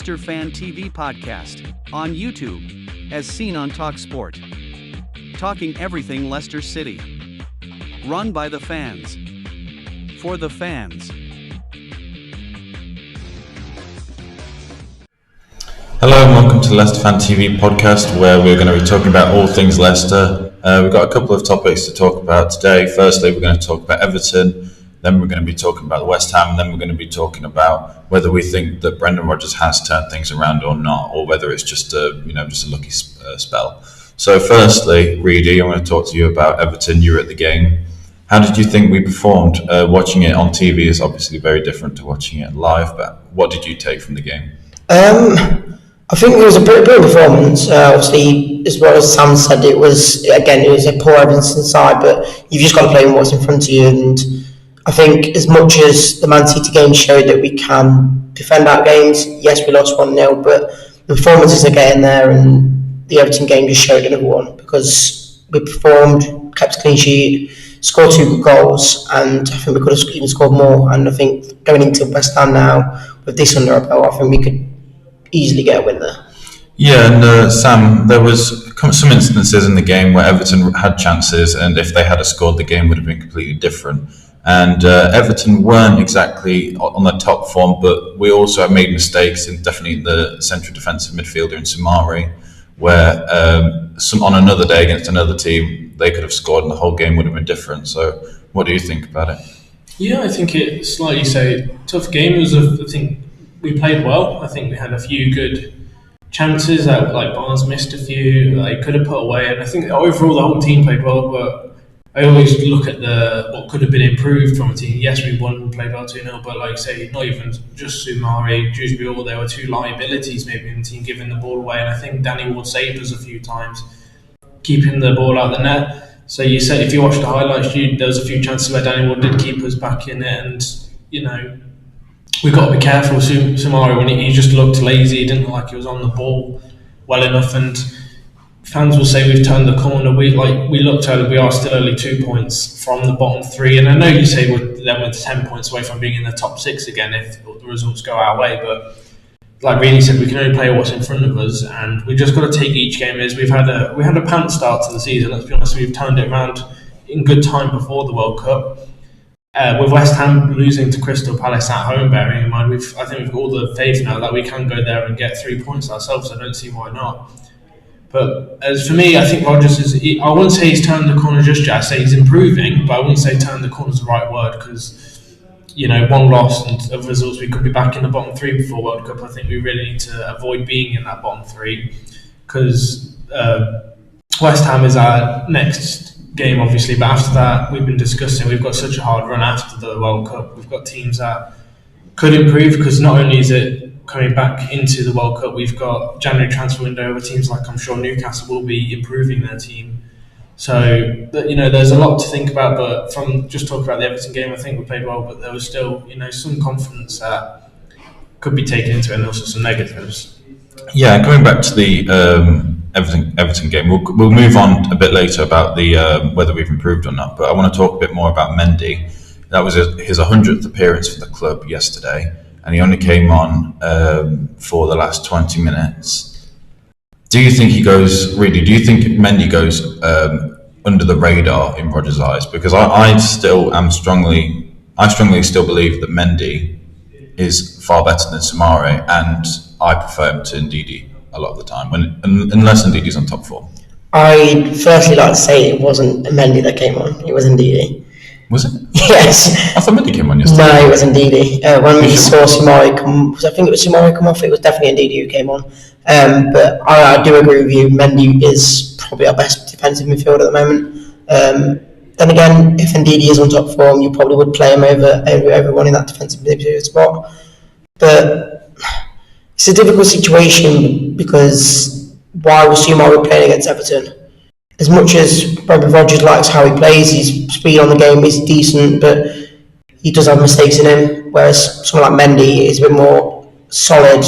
Leicester Fan TV podcast on YouTube, as seen on TalkSport. Talking everything Leicester City. Run by the fans. For the fans. Hello and welcome to the Leicester Fan TV podcast, where we're going to be talking about all things Leicester. We've got a couple of topics to talk about today. Firstly, we're going to talk about Everton. Then we're going to be talking about West Ham, and then we're going to be talking about whether we think that Brendan Rodgers has turned things around or not, or whether it's just a lucky spell. So, firstly, Reedy, I want to talk to you about Everton. You were at the game. How did you think we performed? Watching it on TV is obviously very different to watching it live, but what did you take from the game? I think it was a pretty good performance. Obviously, as well as Sam said, it was a poor Everton side, but you've just got to play with what's in front of you. And I think as much as the Man City game showed that we can defend our games, yes, we lost 1-0, but the performances are getting there, and the Everton game just showed another one, because we performed, kept a clean sheet, scored 2 good goals, and I think we could have even scored more. And I think going into West Ham now, with this under our belt, I think we could easily get a win there. Yeah, and Sam, there was some instances in the game where Everton had chances, and if they had scored, the game would have been completely different. And Everton weren't exactly on the top form, but we also made mistakes, definitely in the central defensive midfielder in Samari, where on another day against another team, they could have scored and the whole game would have been different. So what do you think about it? Yeah, I think it's, like you say, tough game. I think we played well. I think we had a few good chances that, like, Barnes missed a few they could have put away, and I think overall the whole team played well. But I always look at what could have been improved from a team. Yes, we won and played well 2-0, but like I say, not even just Soumare, Dewsbury, or there were 2 liabilities maybe in the team giving the ball away, and I think Danny Ward saved us a few times, keeping the ball out the net. So you said, if you watch the highlights, there was a few chances where Danny Ward did keep us back in it, and we've got to be careful. Soumare, when he just looked lazy, he didn't look like he was on the ball well enough, and fans will say we've turned the corner. We looked early, we are still only 2 points from the bottom 3, and I know you say we're 10 points away from being in the top 6 again if the results go our way, but like Reedy said, we can only play what's in front of us, and we just got to take each game as we had a pants start to the season. Let's be honest, we've turned it around in good time before the World Cup. With West Ham losing to Crystal Palace at home, bearing in mind, I think we've got all the faith now that we can go there and get 3 points ourselves. I don't see why not. But as for me, I think Rodgers I wouldn't say he's turned the corner just yet. I say he's improving, but I wouldn't say turn the corner is the right word, because, one loss and of results, we could be back in the bottom 3 before World Cup. I think we really need to avoid being in that bottom 3, because West Ham is our next game, obviously, but after that, we've been discussing, we've got such a hard run after the World Cup. We've got teams that could improve, because not only is it coming back into the World Cup, we've got January transfer window where teams like, I'm sure, Newcastle will be improving their team. So, there's a lot to think about, but from just talking about the Everton game, I think we played well, but there was still, some confidence that could be taken into it, and also some negatives. Yeah, going back to the Everton game, we'll move on a bit later about the whether we've improved or not, but I want to talk a bit more about Mendy. That was his 100th appearance for the club yesterday, and he only came on for the last 20 minutes. Do you think Mendy goes under the radar in Rodgers' eyes? Because I strongly still believe that Mendy is far better than Soumare, and I prefer him to Ndidi a lot of the time, unless Ndidi's on top form. I'd firstly like to say it wasn't Mendy that came on, it was Ndidi. Was it? Yes. I thought Mendy came on yesterday. No, it was Ndidi. When we saw Soumare come off, it was definitely Ndidi who came on. But I do agree with you, Mendy is probably our best defensive midfielder at the moment. Then again, if Ndidi is on top form, you probably would play him over everyone in that defensive midfield spot. But it's a difficult situation, because while Soumare playing against Everton, as much as Brendan Rodgers likes how he plays, his speed on the game is decent, but he does have mistakes in him, whereas someone like Mendy is a bit more solid,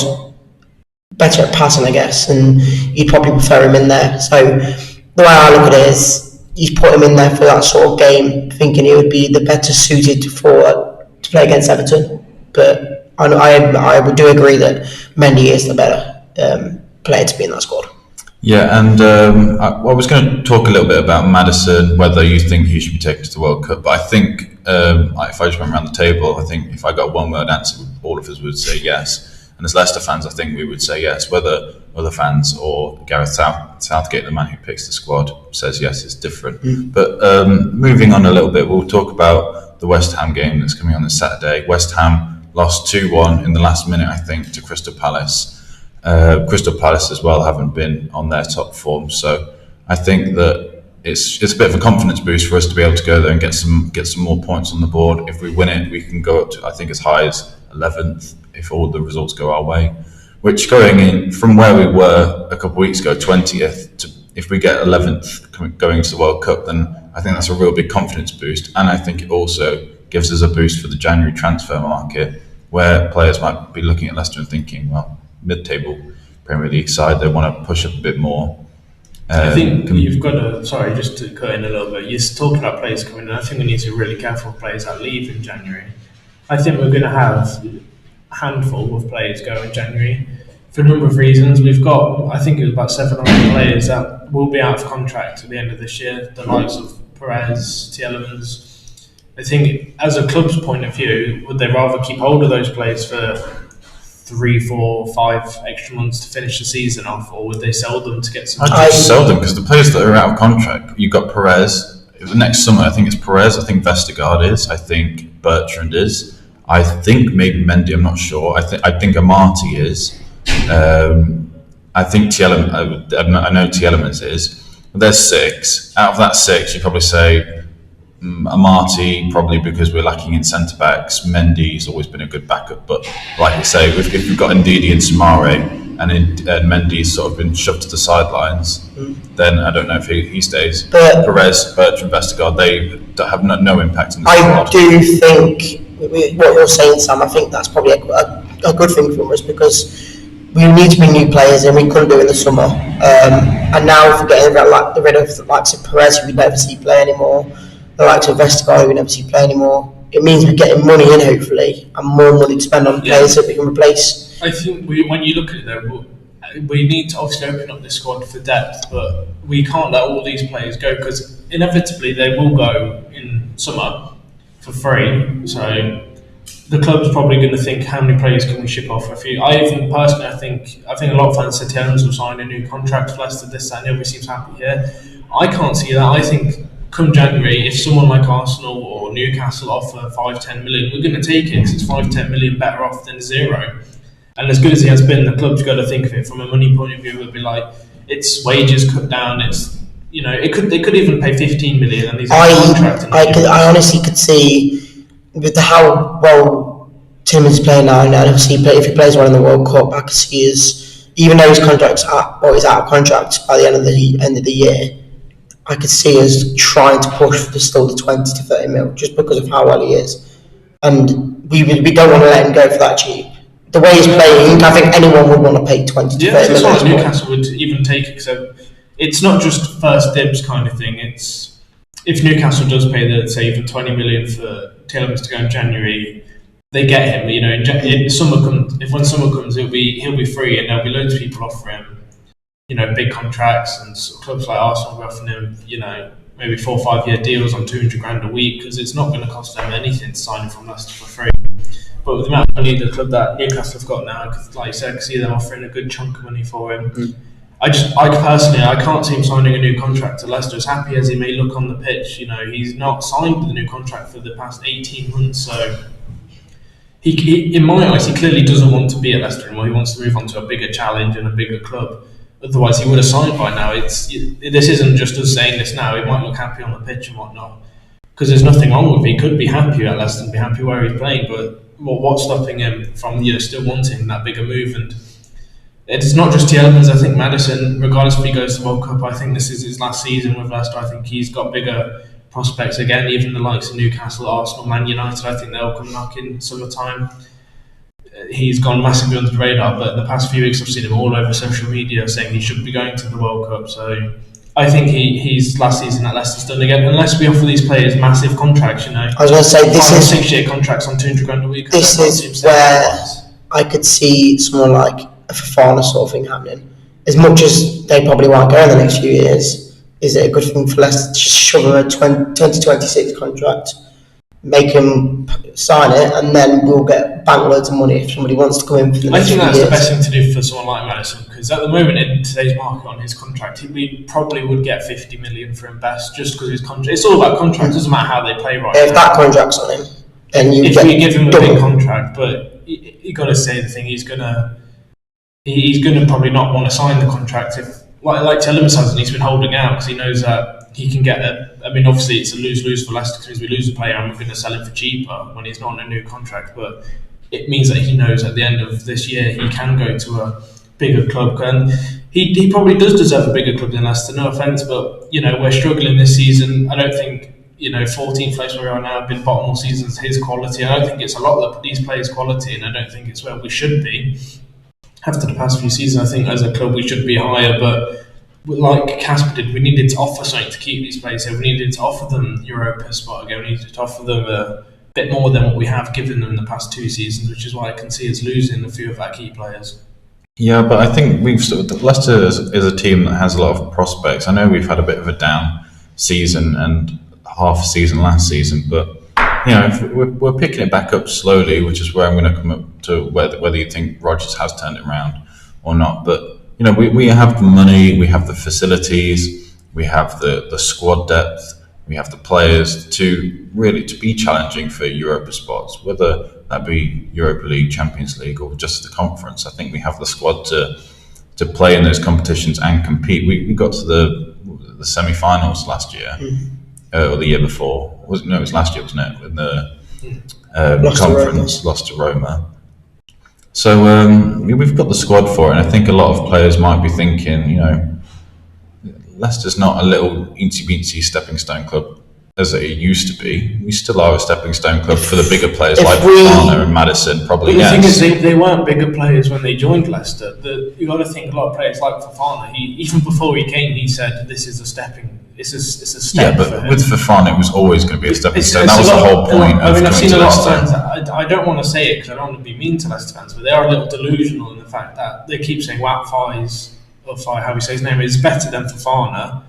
better at passing, I guess, and you'd probably prefer him in there. So the way I look at it is, he's put him in there for that sort of game, thinking he would be the better suited for to play against Everton. But I would do agree that Mendy is the better player to be in that squad. Yeah, and I was going to talk a little bit about Maddison, whether you think he should be taken to the World Cup. But I think if I just went around the table, I think if I got a one-word answer, all of us would say yes. And as Leicester fans, I think we would say yes. Whether other fans or Gareth Southgate, the man who picks the squad, says yes, it's different. But moving on a little bit, we'll talk about the West Ham game that's coming on this Saturday. West Ham lost 2-1 in the last minute, I think, to Crystal Palace. Crystal Palace as well haven't been on their top form, so I think that it's a bit of a confidence boost for us to be able to go there and get some more points on the board. If we win it, we can go up to, I think, as high as 11th if all the results go our way. Which, going in from where we were a couple of weeks ago, 20th, to if we get 11th going to the World Cup, then I think that's a real big confidence boost, and I think it also gives us a boost for the January transfer market, where players might be looking at Leicester and thinking, well, mid-table Premier League side, they want to push up a bit more. I think you've got to, sorry, just to cut in a little bit, you're talking about players coming in. I think we need to be really careful of players that leave in January. I think we're going to have a handful of players go in January for a number of reasons. We've got, I think it was about 700 players that will be out of contract at the end of this year, the likes of Perez, Tielemans. I think as a club's point of view, would they rather keep hold of those players for 3, 4, 5 extra months to finish the season off, or would they sell them to get some? I'd just sell them, because the players that are out of contract, you've got Perez. Next summer, I think it's Perez. I think Vestergaard is. I think Bertrand is. I think maybe Mendy. I'm not sure. I think Amati is. I think Tielemans. I know Tielemans is. But there's 6. Out of that 6, you probably say Amati, probably because we're lacking in centre backs. Mendy's always been a good backup, but like you say, if we've got Ndidi and Samare, and Mendy's sort of been shoved to the sidelines, then I don't know if he stays. But Perez, Bertrand, Vestergaard, they have no impact on the squad. I do think what you're saying, Sam, I think that's probably a good thing for us, because we need to bring new players in. We couldn't do it in the summer, and now if we're getting rid of the likes of Perez, who we never see play anymore, the likes of Vestergaard, who we never see play anymore, it means we're getting money in, hopefully, and more money to spend on players that we can replace. I think when you look at it, though, we need to obviously open up this squad for depth, but we can't let all these players go, because inevitably they will go in summer for free. So the club's probably going to think, how many players can we ship off? I even personally, I think a lot of fans said Tielemans will sign a new contract for Leicester this and everybody seems happy here. I can't see that. I think come January, if someone like Arsenal or Newcastle offer 5-10 million, we're going to take it, because it's 5-10 million better off than 0. And as good as he has been, the club's got to think of it from a money point of view. It would be like, it's wages cut down. It's, you know, they could even pay 15 million, and he's on contract. I honestly could see with how well Tielemans is playing now, and obviously if he plays well in the World Cup, I could see even though his contract's he's out of contract by the end of the year, I could see us trying to push for still the 20 to 30 mil, just because of how well he is. And we don't want to let him go for that cheap. The way he's playing, I think anyone would want to pay 20 to 30 mil. That's why Newcastle would even take it. So it's not just first dibs kind of thing. It's if Newcastle does pay say even 20 million for Tielemans to go in January, they get him. You know, when summer comes, he'll be free, and there'll be loads of people offering him, you know, big contracts, and clubs like Arsenal will offer him, you know, maybe 4 or 5 year deals on 200 grand a week, because it's not going to cost them anything to sign him from Leicester for free. But with the amount of money the club that Newcastle have got now, like you said, I can see them offering a good chunk of money for him. I personally, I can't see him signing a new contract to Leicester. As happy as he may look on the pitch, you know, he's not signed the new contract for the past 18 months, so he in my eyes, he clearly doesn't want to be at Leicester anymore. He wants to move on to a bigger challenge and a bigger club. Otherwise, he would have signed by now. This isn't just us saying this now. He might look happy on the pitch and whatnot, because there's nothing wrong with it. He could be happy at Leicester and be happy where he's playing, but what's stopping him from, you know, still wanting that bigger move? And it's not just Tielemans. I think Maddison, regardless if he goes to the World Cup, I think this is his last season with Leicester. I think he's got bigger prospects again. Even the likes of Newcastle, Arsenal, Man United, I think they'll come knocking summertime. He's gone massively under the radar, but in the past few weeks I've seen him all over social media saying he should be going to the World Cup. So I think he's last season at Leicester's done again. Unless we offer these players massive contracts, I was going to say, this is 6-year contracts on $200,000 a week. This is where I could see someone like a Fofana sort of thing happening. As much as they probably won't go in the next few years, is it a good thing for Leicester to just shove them a 2026 contract, make them sign it, and then we'll get bank loads of money if somebody wants to come in for the next few years? I think that's the best thing to do for someone like Maddison, because at the moment in today's market on his contract, we probably would get 50 million for him best, just because his contract. It's all about contracts. It doesn't matter how they play right now. If that contract's on him, then you if we give him a big contract, but you got to say the thing, he's gonna probably not want to sign the contract if, like Tielemans hasn't. He's been holding out because he knows that he can get obviously it's a lose-lose for Leicester because we lose a player and we're going to sell him for cheaper when he's not on a new contract. But it means that he knows at the end of this year he can go to a bigger club, and he probably does deserve a bigger club than Leicester. No offence, but we're struggling this season. I don't think 14th place where we are now, been bottom all seasons, his quality. I don't think it's a lot of these players' quality, and I don't think it's where we should be. After the past few seasons, I think as a club we should be higher, but like Casper did, we needed to offer something to keep these players here. We needed to offer them Europa spot again. We needed to offer them a bit more than what we have given them in the past 2 seasons, which is why I can see us losing a few of our key players. Yeah, but I think Leicester is a team that has a lot of prospects. I know we've had a bit of a down season and half a season last season, but if we're picking it back up slowly, which is where I'm going to come up to whether you think Rodgers has turned it around or not. But we have the money, we have the facilities, we have the squad depth, we have the players to be challenging for Europa spots, whether that be Europa League, Champions League, or just the conference. I think we have the squad to play in those competitions and compete. We got to the semi-finals last year. Or the year before. It was last year, wasn't it? In the conference, lost to Roma. So we've got the squad for it, and I think a lot of players might be thinking, Leicester's not a little eensy-beensy stepping stone club as it used to be. We still are a stepping stone club for the bigger players like Fofana and Maddison, probably. But the thing is, they weren't bigger players when they joined Leicester. You got to think a lot of players like Fofana. Even before he came, he said, "This is a stepping. It's a step." Yeah, but with Fofana, it was always going to be a stepping stone. That was the whole point. I've seen a lot of times. I don't want to say it because I don't want to be mean to Leicester fans, but they are a little delusional in the fact that they keep saying how we say his name, is better than Fofana.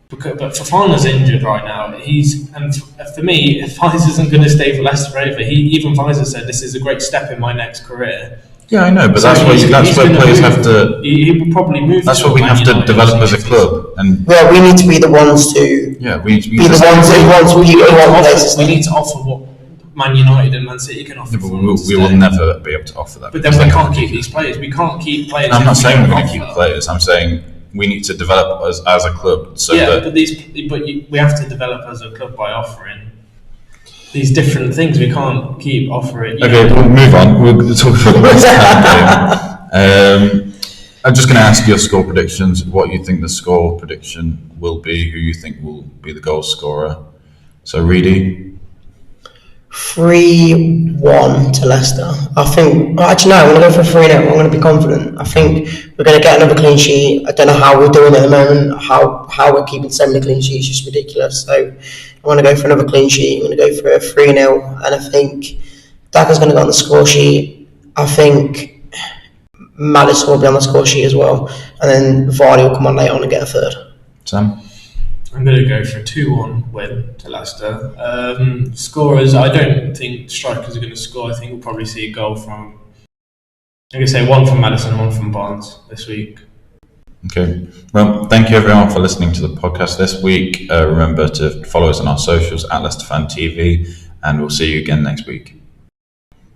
But Fofana's injured right now. And for me, Faiz isn't going to stay for Leicester forever. Even Faiz said this is a great step in my next career. Yeah, I know, but that's where players have to. He will probably move. That's what we have to develop as a club, and we need to be the ones to. Yeah, we need to be the ones who people want places. We need to offer what Man United and Man City can offer. Yeah, but we will never be able to offer that. But then we can't keep these players. We can't keep players. I'm not saying we're going to keep players. I'm saying we need to develop as a club. We have to develop as a club by offering these different things. We can't keep offering. Okay, we'll move on. We'll talk about the West Ham game. I'm just going to ask your score predictions. What you think the score prediction will be? Who you think will be the goal scorer? So, Reedy. 3-1 to Leicester. I think. Actually, no. I'm going to go for 3-0. I'm going to be confident. I think we're going to get another clean sheet. I don't know how we're doing at the moment. How we're keeping so many clean sheets is just ridiculous. So I want to go for another clean sheet. I'm going to go for a 3-0, and I think Daka's going to go on the score sheet. I think Maddison will be on the score sheet as well, and then Vardy will come on later on and get a third. Sam. I'm going to go for a 2-1 win to Leicester. Scorers, I don't think strikers are going to score. I think we'll probably see a goal from, I'm going to say one from Maddison, one from Barnes this week. Okay. Well, thank you everyone for listening to the podcast this week. Remember to follow us on our socials at Leicester Fan TV, and we'll see you again next week.